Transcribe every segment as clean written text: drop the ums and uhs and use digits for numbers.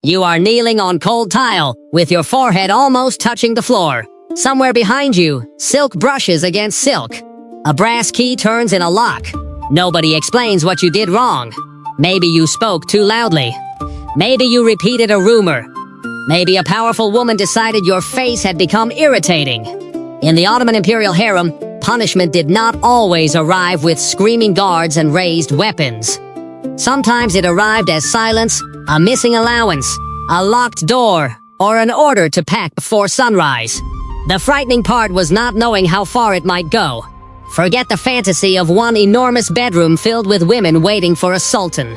You are kneeling on cold tile, with your forehead almost touching the floor. Somewhere behind you, silk brushes against silk. A brass key turns in a lock. Nobody explains what you did wrong. Maybe you spoke too loudly. Maybe you repeated a rumor. Maybe a powerful woman decided your face had become irritating. In the Ottoman imperial harem, punishment did not always arrive with screaming guards and raised weapons. Sometimes it arrived as silence, a missing allowance, a locked door, or an order to pack before sunrise. The frightening part was not knowing how far it might go. Forget the fantasy of one enormous bedroom filled with women waiting for a sultan.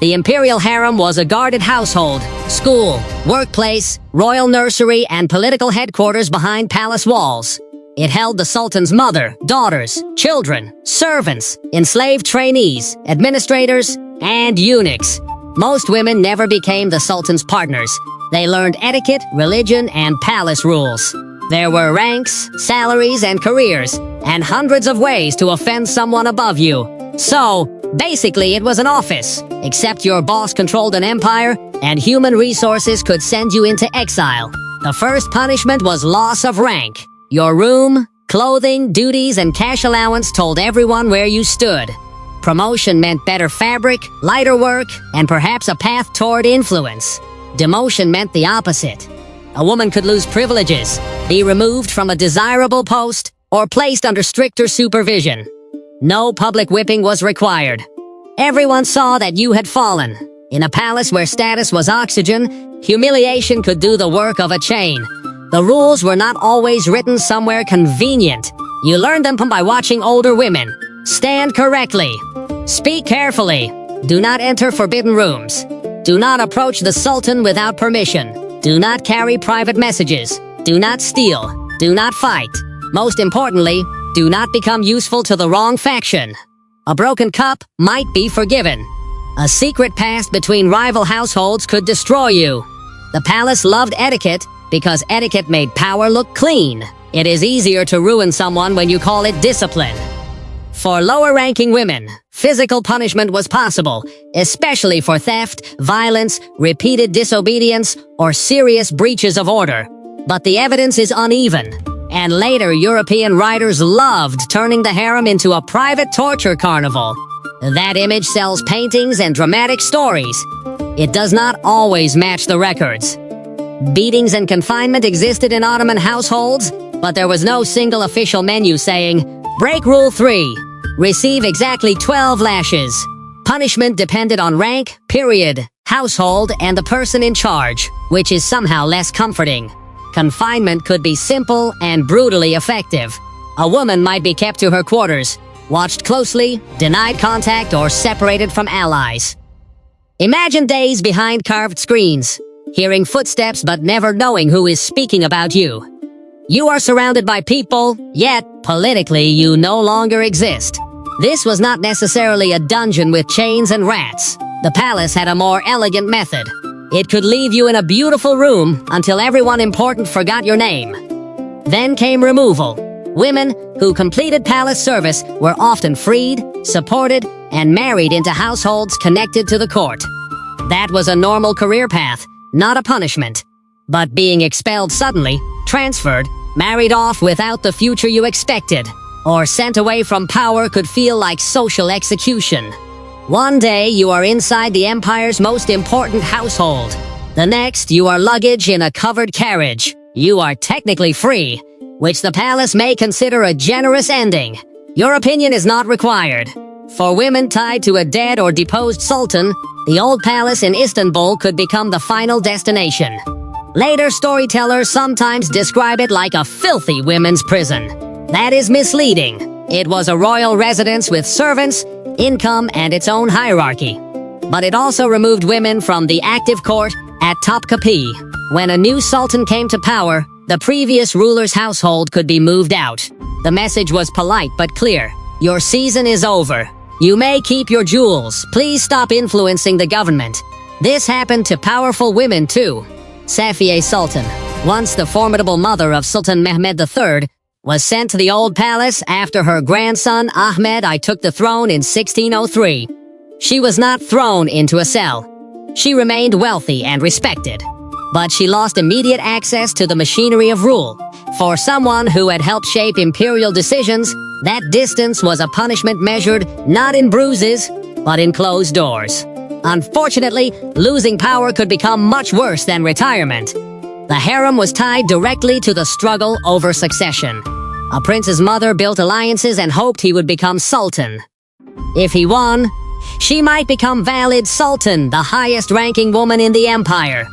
The imperial harem was a guarded household, school, workplace, royal nursery, and political headquarters behind palace walls. It held the sultan's mother, daughters, children, servants, enslaved trainees, administrators, and eunuchs. Most women never became the sultan's partners. They learned etiquette, religion, and palace rules. There were ranks, salaries, and careers, and hundreds of ways to offend someone above you. So, basically it was an office, except your boss controlled an empire, and human resources could send you into exile. The first punishment was loss of rank. Your room, clothing, duties, and cash allowance told everyone where you stood. Promotion meant better fabric, lighter work, and perhaps a path toward influence. Demotion meant the opposite. A woman could lose privileges, be removed from a desirable post, or placed under stricter supervision. No public whipping was required. Everyone saw that you had fallen. In a palace where status was oxygen, humiliation could do the work of a chain. The rules were not always written somewhere convenient. You learned them by watching older women. Stand correctly. Speak carefully. Do not enter forbidden rooms. Do not approach the sultan without permission. Do not carry private messages. Do not steal. Do not fight. Most importantly, do not become useful to the wrong faction. A broken cup might be forgiven. A secret passed between rival households could destroy you. The palace loved etiquette because etiquette made power look clean. It is easier to ruin someone when you call it discipline. For lower-ranking women, physical punishment was possible, especially for theft, violence, repeated disobedience, or serious breaches of order. But the evidence is uneven, and later European writers loved turning the harem into a private torture carnival. That image sells paintings and dramatic stories. It does not always match the records. Beatings and confinement existed in Ottoman households, but there was no single official menu saying, "Break Rule 3. Receive exactly 12 lashes." Punishment depended on rank, period, household, and the person in charge, which is somehow less comforting. Confinement could be simple and brutally effective. A woman might be kept to her quarters, watched closely, denied contact, or separated from allies. Imagine days behind carved screens, hearing footsteps but never knowing who is speaking about you. You are surrounded by people, yet, politically, you no longer exist. This was not necessarily a dungeon with chains and rats. The palace had a more elegant method. It could leave you in a beautiful room until everyone important forgot your name. Then came removal. Women who completed palace service were often freed, supported, and married into households connected to the court. That was a normal career path, not a punishment. But being expelled suddenly, transferred, married off without the future you expected, or sent away from power could feel like social execution. One day you are inside the empire's most important household. The next you are luggage in a covered carriage. You are technically free, which the palace may consider a generous ending. Your opinion is not required. For women tied to a dead or deposed sultan, the old palace in Istanbul could become the final destination. Later storytellers sometimes describe it like a filthy women's prison. That is misleading. It was a royal residence with servants, income, and its own hierarchy. But it also removed women from the active court at Topkapi. When a new sultan came to power, the previous ruler's household could be moved out. The message was polite but clear. Your season is over. You may keep your jewels. Please stop influencing the government. This happened to powerful women too. Safiye Sultan, once the formidable mother of Sultan Mehmed III, was sent to the old palace after her grandson Ahmed I took the throne in 1603. She was not thrown into a cell. She remained wealthy and respected. But she lost immediate access to the machinery of rule. For someone who had helped shape imperial decisions, that distance was a punishment measured not in bruises, but in closed doors. Unfortunately, losing power could become much worse than retirement. The harem was tied directly to the struggle over succession. A prince's mother built alliances and hoped he would become sultan. If he won, she might become valid sultan, the highest-ranking woman in the empire.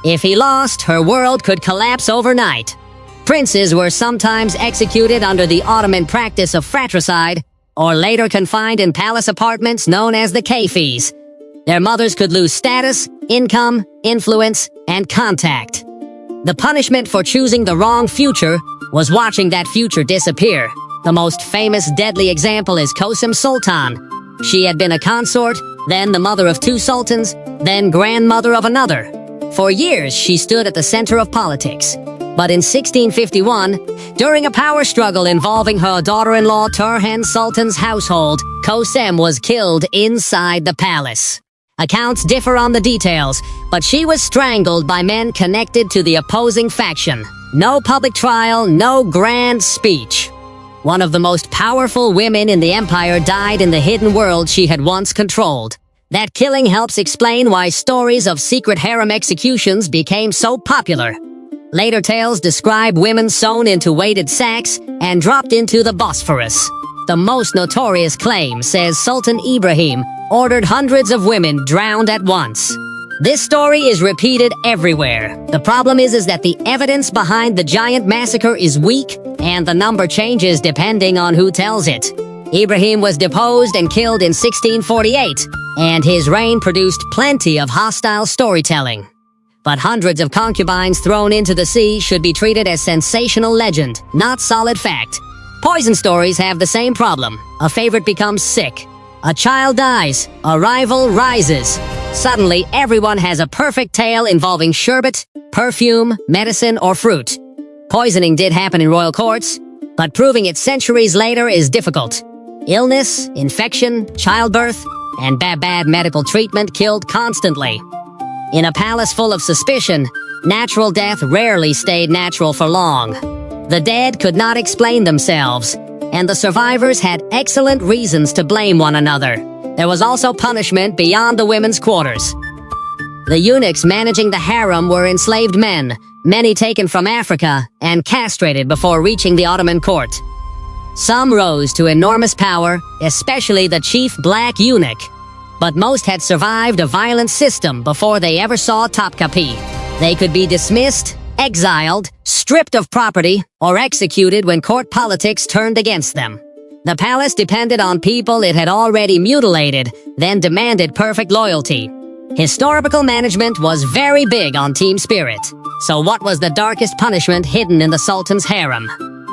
If he lost, her world could collapse overnight. Princes were sometimes executed under the Ottoman practice of fratricide, or later confined in palace apartments known as the kefis. Their mothers could lose status, income, influence, and contact. The punishment for choosing the wrong future was watching that future disappear. The most famous deadly example is Kösem Sultan. She had been a consort, then the mother of 2 sultans, then grandmother of another. For years, she stood at the center of politics. But in 1651, during a power struggle involving her daughter-in-law Turhan Sultan's household, Kösem was killed inside the palace. Accounts differ on the details, but she was strangled by men connected to the opposing faction. No public trial, no grand speech. One of the most powerful women in the empire died in the hidden world she had once controlled. That killing helps explain why stories of secret harem executions became so popular. Later tales describe women sewn into weighted sacks and dropped into the Bosphorus. The most notorious claim says Sultan Ibrahim ordered hundreds of women drowned at once. This story is repeated everywhere. The problem is that the evidence behind the giant massacre is weak, and the number changes depending on who tells it. Ibrahim was deposed and killed in 1648, and his reign produced plenty of hostile storytelling. But hundreds of concubines thrown into the sea should be treated as sensational legend, not solid fact. Poison stories have the same problem. A favorite becomes sick. A child dies. A rival rises. Suddenly, everyone has a perfect tale involving sherbet, perfume, medicine, or fruit. Poisoning did happen in royal courts, but proving it centuries later is difficult. Illness, infection, childbirth, and bad medical treatment killed constantly. In a palace full of suspicion, natural death rarely stayed natural for long. The dead could not explain themselves, and the survivors had excellent reasons to blame one another. There was also punishment beyond the women's quarters. The eunuchs managing the harem were enslaved men, many taken from Africa and castrated before reaching the Ottoman court. Some rose to enormous power, especially the chief black eunuch. But most had survived a violent system before they ever saw Topkapi. They could be dismissed, exiled, stripped of property, or executed when court politics turned against them. The palace depended on people it had already mutilated, then demanded perfect loyalty. Historical management was very big on team spirit. So what was the darkest punishment hidden in the Sultan's harem?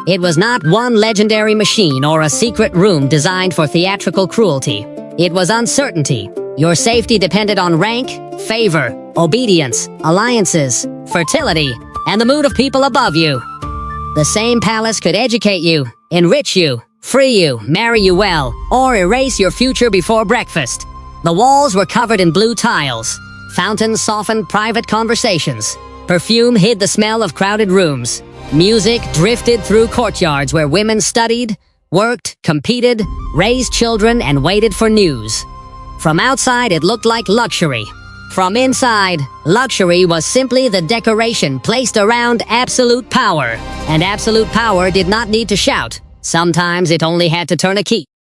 It was not one legendary machine or a secret room designed for theatrical cruelty. It was uncertainty. Your safety depended on rank, favor, obedience, alliances, fertility, and the mood of people above you. The same palace could educate you, enrich you, free you, marry you well, or erase your future before breakfast. The walls were covered in blue tiles. Fountains softened private conversations. Perfume hid the smell of crowded rooms. Music drifted through courtyards where women studied, worked, competed, raised children, and waited for news. From outside, it looked like luxury. From inside, luxury was simply the decoration placed around absolute power. And absolute power did not need to shout. Sometimes it only had to turn a key.